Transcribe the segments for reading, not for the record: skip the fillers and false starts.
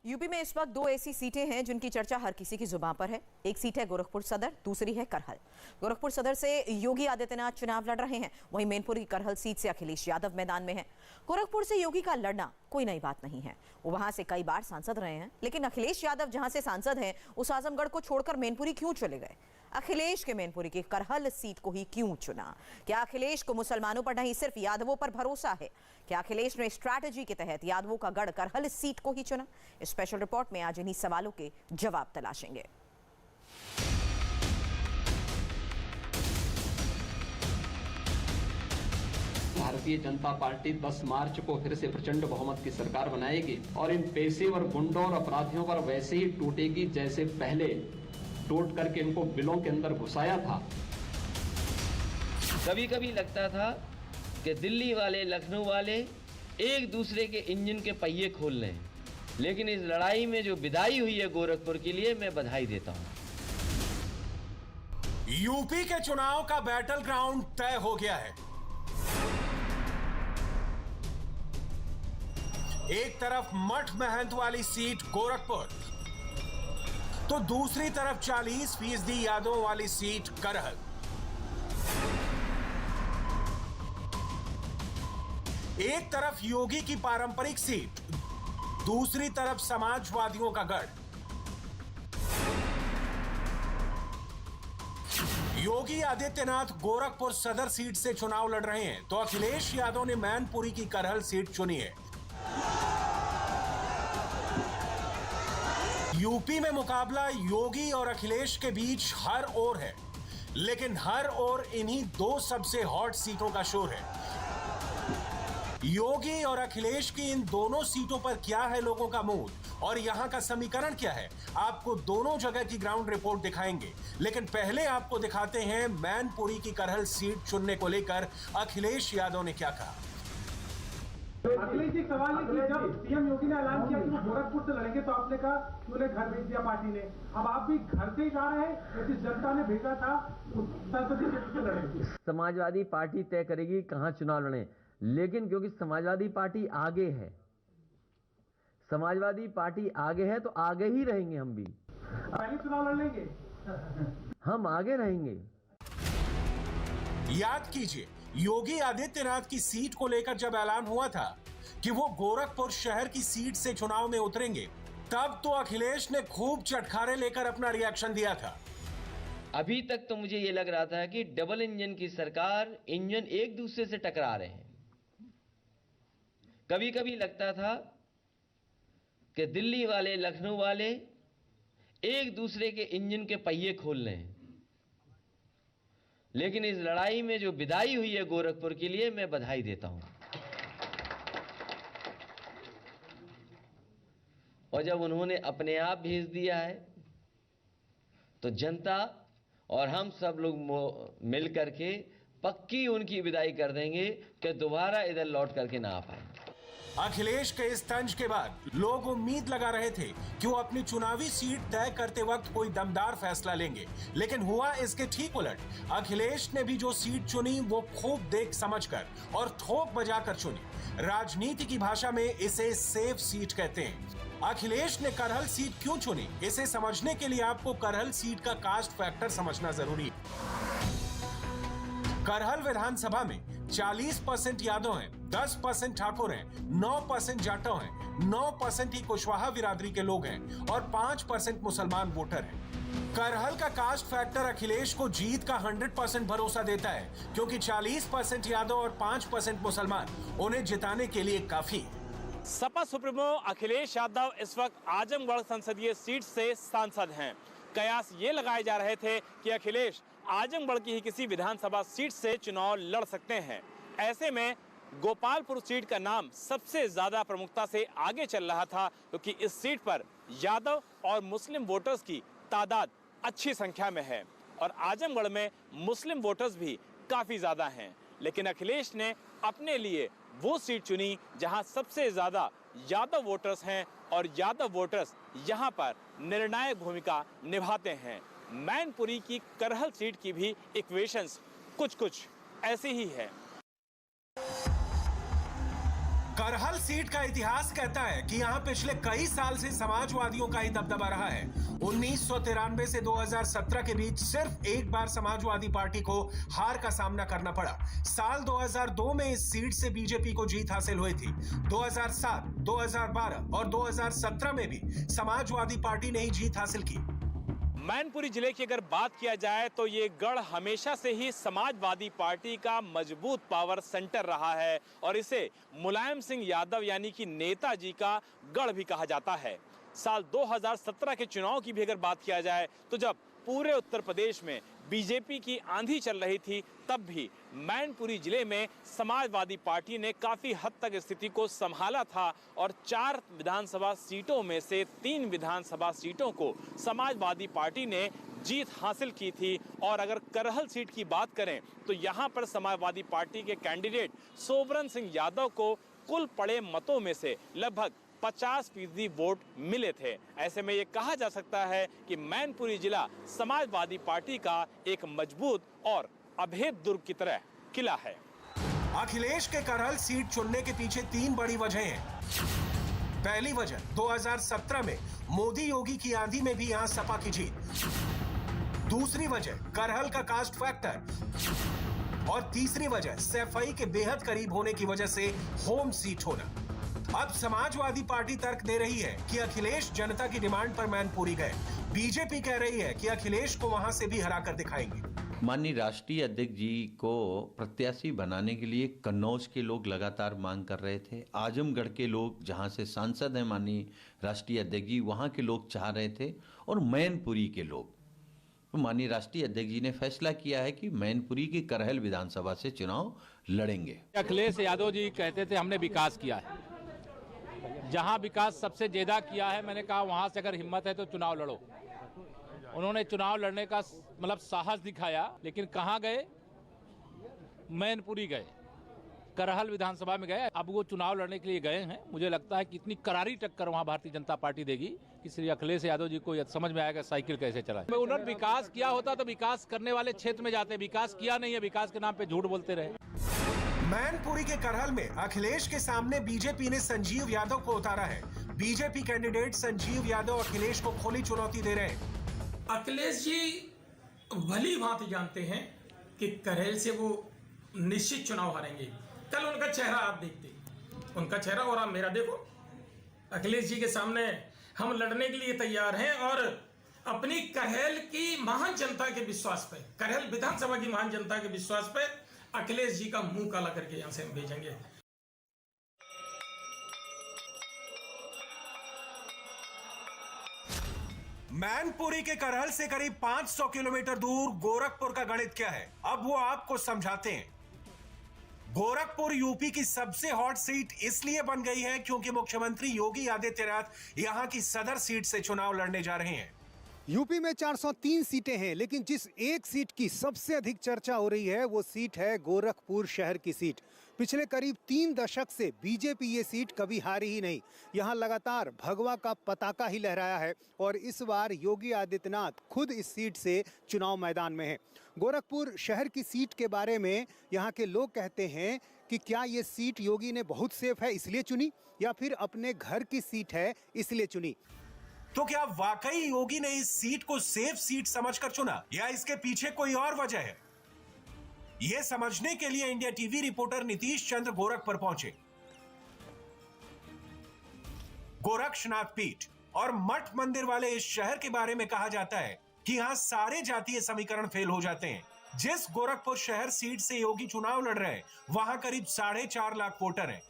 UP में इस वक्त 2 ऐसी सीटें हैं जिनकी चर्चा हर किसी की जुबान पर है। एक सीट है गोरखपुर सदर, दूसरी है करहल। गोरखपुर सदर से योगी आदित्यनाथ चुनाव लड़ रहे हैं, वहीं मैनपुरी की करहल सीट से अखिलेश यादव मैदान में हैं। गोरखपुर से योगी का लड़ना कोई नई बात नहीं है, वो वहां से कई बार सांसद रहे हैं, लेकिन अखिलेश यादव जहां से सांसद हैं उस आजमगढ़ को छोड़कर मैनपुरी क्यों चले गए? अखिलेश के मैनपुरी की करहल सीट को ही क्यों चुना? क्या अखिलेश को मुसलमानों पर नहीं सिर्फ यादवों पर भरोसा है? क्या अखिलेश ने स्ट्रैटेजी के तहत यादवों का गढ़ करहल सीट को ही चुना? स्पेशल रिपोर्ट में आज इन्हीं सवालों के जवाब तलाशेंगे। भारतीय जनता पार्टी 10 मार्च को फिर से प्रचंड बहुमत की सरकार बनाएगी और इन पेशेवर गुंडों और अपराधियों पर वैसे ही टूटेगी जैसे पहले टूट करके इनको बिलों के अंदर घुसाया था। कभी कभी लगता था कि दिल्ली वाले, लखनऊ वाले एक दूसरे के इंजन के पहिए खोल रहे हैं, लेकिन इस लड़ाई में जो विदाई हुई है गोरखपुर के लिए, मैं बधाई देता हूं। यूपी के चुनाव का बैटल ग्राउंड तय हो गया है। एक तरफ मठ महंत वाली सीट गोरखपुर, तो दूसरी तरफ 40% यादवों वाली सीट करहल। एक तरफ योगी की पारंपरिक सीट, दूसरी तरफ समाजवादियों का गढ़। योगी आदित्यनाथ गोरखपुर सदर सीट से चुनाव लड़ रहे हैं, तो अखिलेश यादव ने मैनपुरी की करहल सीट चुनी है। यूपी में मुकाबला योगी और अखिलेश के बीच हर ओर है, लेकिन हर ओर इन्हीं 2 सबसे हॉट सीटों का शोर है। योगी और अखिलेश की इन दोनों सीटों पर क्या है लोगों का मूड और यहां का समीकरण क्या है, आपको दोनों जगह की ग्राउंड रिपोर्ट दिखाएंगे। लेकिन पहले आपको दिखाते हैं मैनपुरी की करहल सीट चुनने को लेकर अखिलेश यादव ने क्या कहा। अखिलेश जी, सवाल है कि जब सीएम योगी ने ऐलान किया कि वो गोरखपुर से लड़ेंगे तो आपने कहा कि उन्हें घर भेज दिया पार्टी ने। अब आप भी घर से ही जा रहे हैं, जिस जनता ने भेजा था संसदीय क्षेत्र से लड़ेंगे। समाजवादी पार्टी तय करेगी कहां चुनाव लड़े, लेकिन क्योंकि समाजवादी पार्टी आगे है, समाजवादी पार्टी आगे है तो आगे ही रहेंगे। हम भी पहले चुनाव लड़ लेंगे, हम आगे रहेंगे। याद कीजिए, योगी आदित्यनाथ की सीट को लेकर जब ऐलान हुआ था कि वो गोरखपुर शहर की सीट से चुनाव में उतरेंगे, तब तो अखिलेश ने खूब चटखारे लेकर अपना रिएक्शन दिया था। अभी तक तो मुझे ये लग रहा था कि डबल इंजन की सरकार, इंजन एक दूसरे से टकरा रहे हैं। कभी कभी लगता था कि दिल्ली वाले, लखनऊ वाले एक दूसरे के इंजन के पहिए खोल रहे हैं, लेकिन इस लड़ाई में जो विदाई हुई है गोरखपुर के लिए, मैं बधाई देता हूं। और जब उन्होंने अपने आप भेज दिया है तो जनता और हम सब लोग मिल करके पक्की उनकी विदाई कर देंगे कि दोबारा इधर लौट करके ना आ पाए। अखिलेश के इस तंज के बाद लोग उम्मीद लगा रहे थे कि वो अपनी चुनावी सीट तय करते वक्त कोई दमदार फैसला लेंगे, लेकिन हुआ इसके ठीक उलट। अखिलेश ने भी जो सीट चुनी वो खूब देख समझकर और ठोक बजाकर चुनी। राजनीति की भाषा में इसे सेफ सीट कहते हैं। अखिलेश ने करहल सीट क्यों चुनी, इसे समझने के लिए आपको करहल सीट का कास्ट फैक्टर समझना जरूरी है। करहल विधानसभा में 40% यादव हैं, 10% ठाकुर हैं, 9% जाटव हैं, 9% ही कुशवाहा बिरादरी के लोग हैं और 5% मुसलमान वोटर हैं। करहल का कास्ट फैक्टर अखिलेश को जीत का 100% भरोसा देता है, क्योंकि 40% यादव और 5% मुसलमान उन्हें जिताने के लिए काफी है। सपा सुप्रीमो अखिलेश यादव इस वक्त आजमगढ़ संसदीय सीट से सांसद हैं। कयास ये लगाए जा रहे थे कि अखिलेश आजमगढ़ की ही किसी विधानसभा सीट से चुनाव लड़ सकते हैं। ऐसे में गोपालपुर सीट का नाम सबसे ज्यादा प्रमुखता से आगे चल रहा था, क्योंकि इस सीट पर यादव और मुस्लिम वोटर्स की तादाद अच्छी संख्या में है और आजमगढ़ में मुस्लिम वोटर्स भी काफी ज्यादा हैं। लेकिन अखिलेश ने अपने लिए वो सीट चुनी जहां सबसे ज्यादा यादव वोटर्स हैं और यादव वोटर्स यहां पर निर्णायक भूमिका निभाते हैं। मैनपुरी की करहल सीट की भी इक्वेशंस कुछ ऐसी ही है। करहल सीट का इतिहास कहता है कि यहां पिछले कई साल से समाजवादियों का ही दबदबा रहा है। 1993 से 2017 के बीच सिर्फ एक बार समाजवादी पार्टी को हार का सामना करना पड़ा। साल 2002 में इस सीट से बीजेपी को जीत हासिल हुई थी। 2007, 2012 और 2017 में भी समाजवादी पार्टी ने ही जीत हासिल की। मैनपुरी जिले की अगर बात किया जाए तो ये गढ़ हमेशा से ही समाजवादी पार्टी का मजबूत पावर सेंटर रहा है और इसे मुलायम सिंह यादव यानी कि नेताजी का गढ़ भी कहा जाता है। साल 2017 के चुनाव की भी अगर बात किया जाए तो जब पूरे उत्तर प्रदेश में बीजेपी की आंधी चल रही थी तब भी मैनपुरी जिले में समाजवादी पार्टी ने काफी हद तक स्थिति को संभाला था और 4 विधानसभा सीटों में से 3 विधानसभा सीटों को समाजवादी पार्टी ने जीत हासिल की थी। और अगर करहल सीट की बात करें तो यहां पर समाजवादी पार्टी के कैंडिडेट सोबरन सिंह यादव को कुल पड़े मतों में से लगभग 50% वोट मिले थे। ऐसे में ये कहा जा सकता है कि मैनपुरी जिला समाजवादी पार्टी का एक मजबूत और अभेद दुर्ग की तरह किला है। अखिलेश के करहल सीट चुनने के पीछे 3 बड़ी वजह हैं। पहली वजह 2017 में मोदी योगी की आंधी में भी यहां सपा की जीत। दूसरी वजह करहल का कास्ट फैक्टर और तीसरी वजह सैफई के बेहद करीब होने की वजह से होम सीट होना। अब समाजवादी पार्टी तर्क दे रही है कि अखिलेश जनता की डिमांड पर मैनपुरी गए। बीजेपी कह रही है कि अखिलेश को वहां से भी हराकर दिखाएंगे। माननीय राष्ट्रीय अध्यक्ष जी को प्रत्याशी बनाने के लिए कन्नौज के लोग लगातार मांग कर रहे थे। आजमगढ़ के लोग, जहां से सांसद हैं माननीय राष्ट्रीय अध्यक्ष जी, वहां के लोग चाह रहे थे और मैनपुरी के लोग। तो माननीय राष्ट्रीय अध्यक्ष जी ने फैसला किया है कि मैनपुरी की करहल विधानसभा से चुनाव लड़ेंगे। अखिलेश यादव जी कहते थे हमने विकास किया है, जहां विकास सबसे ज्यादा किया है, मैंने कहा वहां से अगर हिम्मत है तो चुनाव लड़ो। उन्होंने चुनाव लड़ने का मतलब साहस दिखाया, लेकिन कहां गए? मैनपुरी गए, करहल विधानसभा में गए। अब वो चुनाव लड़ने के लिए गए हैं। मुझे लगता है कि इतनी करारी टक्कर वहां भारतीय जनता पार्टी देगी कि श्री अखिलेश यादव जी को समझ में आएगा साइकिल कैसे चलाए। उन्होंने विकास किया होता तो विकास करने वाले क्षेत्र में जाते, विकास किया नहीं है, विकास के नाम पे झूठ बोलते रहे। मैनपुरी के करहल में अखिलेश के सामने बीजेपी ने संजीव यादव को उतारा है। बीजेपी कैंडिडेट संजीव यादव अखिलेश को खुली चुनौती दे रहे हैं। अखिलेश जी भली भांति जानते हैं कि करहल से वो निश्चित चुनाव हारेंगे। कल उनका चेहरा आप देखते, उनका चेहरा और आप मेरा देखो। अखिलेश जी के सामने हम लड़ने के लिए तैयार हैं और अपनी करहल की महान जनता के विश्वास पे, करहल विधानसभा की महान जनता के विश्वास पे अखिलेश जी का मुंह काला करके यहां से हम भेजेंगे। मैनपुरी के करहल से करीब 500 किलोमीटर दूर गोरखपुर का गणित क्या है, अब वो आपको समझाते हैं। गोरखपुर यूपी की सबसे हॉट सीट इसलिए बन गई है क्योंकि मुख्यमंत्री योगी आदित्यनाथ यहां की सदर सीट से चुनाव लड़ने जा रहे हैं। यूपी में 403 सीटें हैं, लेकिन जिस एक सीट की सबसे अधिक चर्चा हो रही है वो सीट है गोरखपुर शहर की सीट। पिछले करीब 3 दशक से बीजेपी ये सीट कभी हारी ही नहीं। यहाँ लगातार भगवा का पताका ही लहराया है और इस बार योगी आदित्यनाथ खुद इस सीट से चुनाव मैदान में हैं। गोरखपुर शहर की सीट के बारे में यहाँ के लोग कहते हैं कि क्या ये सीट योगी ने बहुत सेफ है इसलिए चुनी या फिर अपने घर की सीट है इसलिए चुनी। तो क्या वाकई योगी ने इस सीट को सेफ सीट समझकर चुना या इसके पीछे कोई और वजह है? यह समझने के लिए इंडिया टीवी रिपोर्टर नीतीश चंद्र गोरखपुर पहुंचे। गोरक्षनाथ पीठ और मठ मंदिर वाले इस शहर के बारे में कहा जाता है कि यहां सारे जातीय समीकरण फेल हो जाते हैं। जिस गोरखपुर शहर सीट से योगी चुनाव लड़ रहे हैं वहां करीब 4.5 लाख वोटर हैं।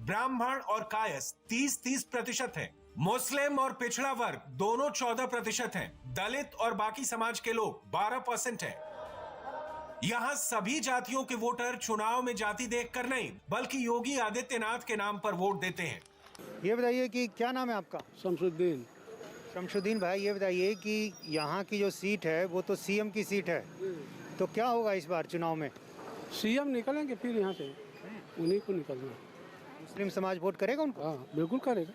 ब्राह्मण और कायस्थ 30-30% है। मुस्लिम और पिछड़ा वर्ग दोनों 14% हैं। दलित और बाकी समाज के लोग 12% हैं। यहां सभी जातियों के वोटर चुनाव में जाति देखकर नहीं बल्कि योगी आदित्यनाथ के नाम पर वोट देते हैं। ये बताइए कि क्या नाम है आपका? शमशुद्दीन। शमशुद्दीन भाई, ये बताइए कि यहाँ की जो सीट है वो तो सीएम की सीट है, तो क्या होगा इस बार चुनाव में? सीएम निकलेंगे फिर यहाँ से, उन्हीं को निकलना। मुस्लिम समाज वोट करेगा उनको? हाँ बिल्कुल करेगा,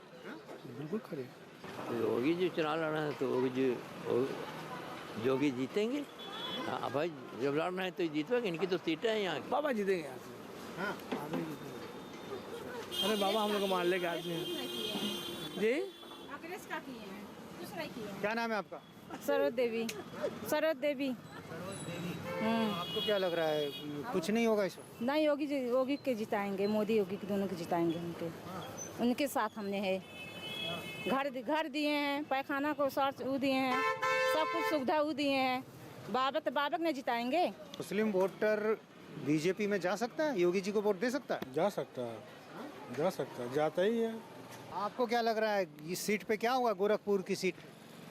बिल्कुल करेगा। योगी जी चुनाव लड़ना है तो योगी जीतेंगे। हाँ भाई, जब लड़ना है तो जीतेंगे। इनकी तो सीटें हैं यहाँ की। बाबा जीतेंगे यहाँ से। हाँ, अरे बाबा हम लोग मान लेके आदमी जी। क्या नाम है आपका? सरोज देवी। सरोज देवी। आपको क्या लग रहा है, कुछ नहीं होगा इस वक्त? नहीं, योगी के जिताएंगे, मोदी योगी के दोनों के जिताएंगे। उनके साथ हमने है। घर दिए हैं, पैखाना को शौच वो दिए हैं, सब कुछ सुविधा वो दिए हैं। बाबक ने जिताएंगे। मुस्लिम वोटर बीजेपी में जा सकता है, योगी जी को वोट दे सकता है? जा सकता है, जाता ही है। आपको क्या लग रहा है इस सीट पे क्या हुआ, गोरखपुर की सीट?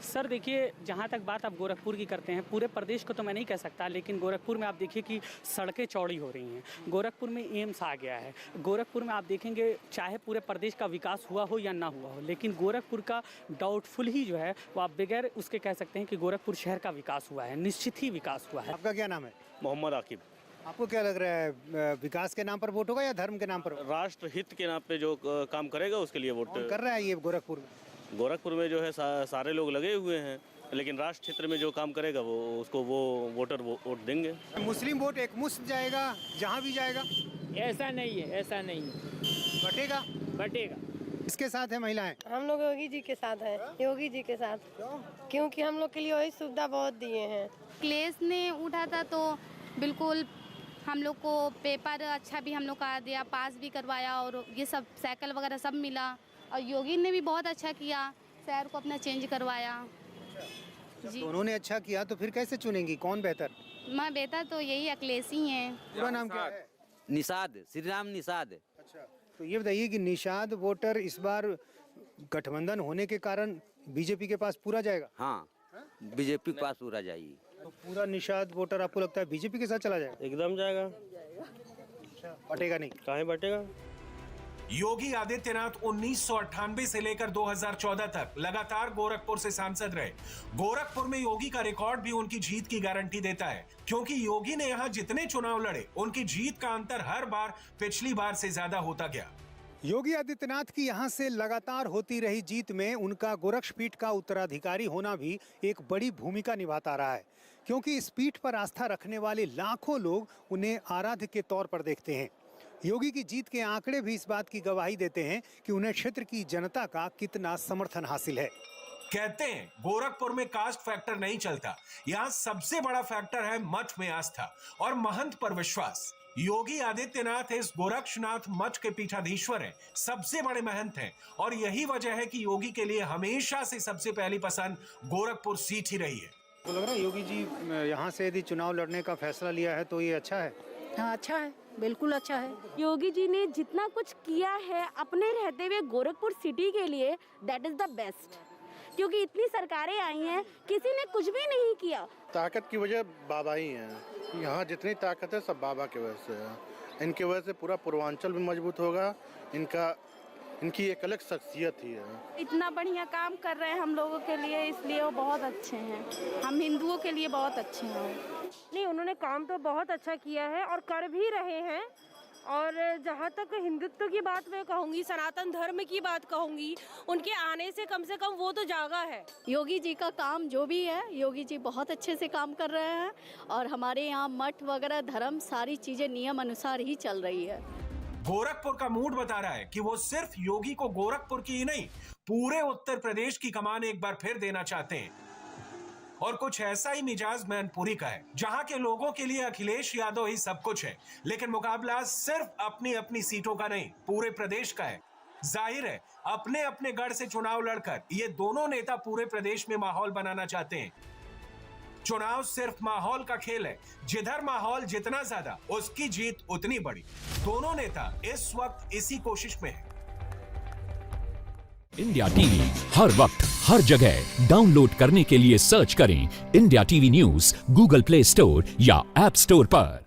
सर देखिए, जहाँ तक बात आप गोरखपुर की करते हैं, पूरे प्रदेश को तो मैं नहीं कह सकता, लेकिन गोरखपुर में आप देखिए कि सड़कें चौड़ी हो रही हैं। गोरखपुर में एम्स आ गया है। गोरखपुर में आप देखेंगे, चाहे पूरे प्रदेश का विकास हुआ हो या ना हुआ हो, लेकिन गोरखपुर का डाउटफुल ही जो है वो आप बगैर उसके कह सकते हैं कि गोरखपुर शहर का विकास हुआ है, निश्चित ही विकास हुआ है। आपका क्या नाम है? मोहम्मद आकिब। आपको क्या लग रहा है, विकास के नाम पर वोट होगा या धर्म के नाम पर? राष्ट्र हित के नाम पे जो काम करेगा उसके लिए वोट कर रहा है ये गोरखपुर में? गोरखपुर में जो है सारे लोग लगे हुए हैं, लेकिन राष्ट्र हित में जो काम करेगा वो उसको वो वोटर वोट देंगे। मुस्लिम वोट एक मुश्त जाएगा जहाँ भी जाएगा? ऐसा नहीं है, ऐसा नहीं है। बटेगा। इसके साथ है महिलाएं? हम लोग योगी जी के साथ हैं। योगी जी के साथ क्योंकि हम लोग के लिए वही सुविधा बहुत दिए हैं। अखिलेश ने उठा था तो बिल्कुल हम लोग को पेपर अच्छा भी हम लोग का दिया, पास भी करवाया और ये सब साइकिल वगैरह सब मिला। और योगी ने भी बहुत अच्छा किया, शहर को अपना चेंज करवाया। जी तो उन्होंने अच्छा किया तो फिर कैसे चुनेंगी, कौन बेहतर? मैं बेहतर तो यही अखिलेश ही है। पूरा नाम क्या है? निषाद, श्री राम निषाद। अच्छा, तो ये बताइए कि निषाद वोटर इस बार गठबंधन होने के कारण बीजेपी के पास पूरा जाएगा? हाँ, बीजेपी के पास पूरा जाएगी। तो पूरा निषाद वोटर आपको लगता है बीजेपी के साथ चला जाएगा? एकदम जाएगा। बटेगा नहीं? काहे बटेगा? योगी आदित्यनाथ 1998 से लेकर 2014 तक लगातार गोरखपुर से सांसद रहे। गोरखपुर में योगी का रिकॉर्ड भी उनकी जीत की गारंटी देता है, क्योंकि योगी ने यहां जितने चुनाव लड़े उनकी जीत का अंतर हर बार पिछली बार से ज्यादा होता गया। योगी आदित्यनाथ की यहां से लगातार होती रही जीत में उनका गोरक्षपीठ का उत्तराधिकारी होना भी एक बड़ी भूमिका निभाता रहा है, क्योंकि इस पीठ पर आस्था रखने वाले लाखों लोग उन्हें आराध्य के तौर पर देखते हैं। योगी की जीत के आंकड़े भी इस बात की गवाही देते हैं कि उन्हें क्षेत्र की जनता का कितना समर्थन हासिल है। कहते हैं गोरखपुर में कास्ट फैक्टर नहीं चलता, यहाँ सबसे बड़ा फैक्टर है मठ में आस्था और महंत पर विश्वास। योगी आदित्यनाथ इस गोरक्षनाथ मठ के पीठाधीश्वर हैं, सबसे बड़े महंत हैं और यही वजह है कि योगी के लिए हमेशा से सबसे पहली पसंद गोरखपुर सीट ही रही है। तो लग रहा है योगी जी यहाँ से यदि चुनाव लड़ने का फैसला लिया है तो ये अच्छा है? हाँ, अच्छा है, बिल्कुल अच्छा है। योगी जी ने जितना कुछ किया है अपने रहते हुए गोरखपुर सिटी के लिए, दैट इज द बेस्ट। क्योंकि इतनी सरकारें आई हैं, किसी ने कुछ भी नहीं किया। ताकत की वजह बाबा ही है। यहाँ जितनी ताकत है सब बाबा की वजह से है। इनकी वजह से पूरा पूर्वांचल भी मजबूत होगा। इनकी एक अलग शख्सियत ही है। इतना बढ़िया काम कर रहे हैं हम लोगों के लिए, इसलिए वो बहुत अच्छे हैं। हम हिंदुओं के लिए बहुत अच्छे हैं। नहीं, उन्होंने काम तो बहुत अच्छा किया है और कर भी रहे हैं। और जहाँ तक हिंदुत्व की बात मैं कहूँगी, सनातन धर्म की बात कहूँगी, उनके आने से कम वो तो जागा है। योगी जी का काम जो भी है, योगी जी बहुत अच्छे से काम कर रहे हैं और हमारे यहाँ मठ वगैरह धर्म सारी चीजें नियम अनुसार ही चल रही है। गोरखपुर का मूड बता रहा है कि वो सिर्फ योगी को गोरखपुर की ही नहीं, पूरे उत्तर प्रदेश की कमान एक बार फिर देना चाहते हैं। और कुछ ऐसा ही मिजाज मैनपुरी का है, जहां के लोगों के लिए अखिलेश यादव ही सब कुछ है, लेकिन मुकाबला सिर्फ अपनी अपनी सीटों का नहीं, पूरे प्रदेश का है। जाहिर है अपने अपने गढ़ से चुनाव लड़कर ये दोनों नेता पूरे प्रदेश में माहौल बनाना चाहते हैं। चुनाव सिर्फ माहौल का खेल है, जिधर माहौल जितना ज्यादा उसकी जीत उतनी बड़ी। दोनों नेता इस वक्त इसी कोशिश में है। इंडिया टीवी हर वक्त हर जगह डाउनलोड करने के लिए सर्च करें India TV news Google play store या ऐप स्टोर पर।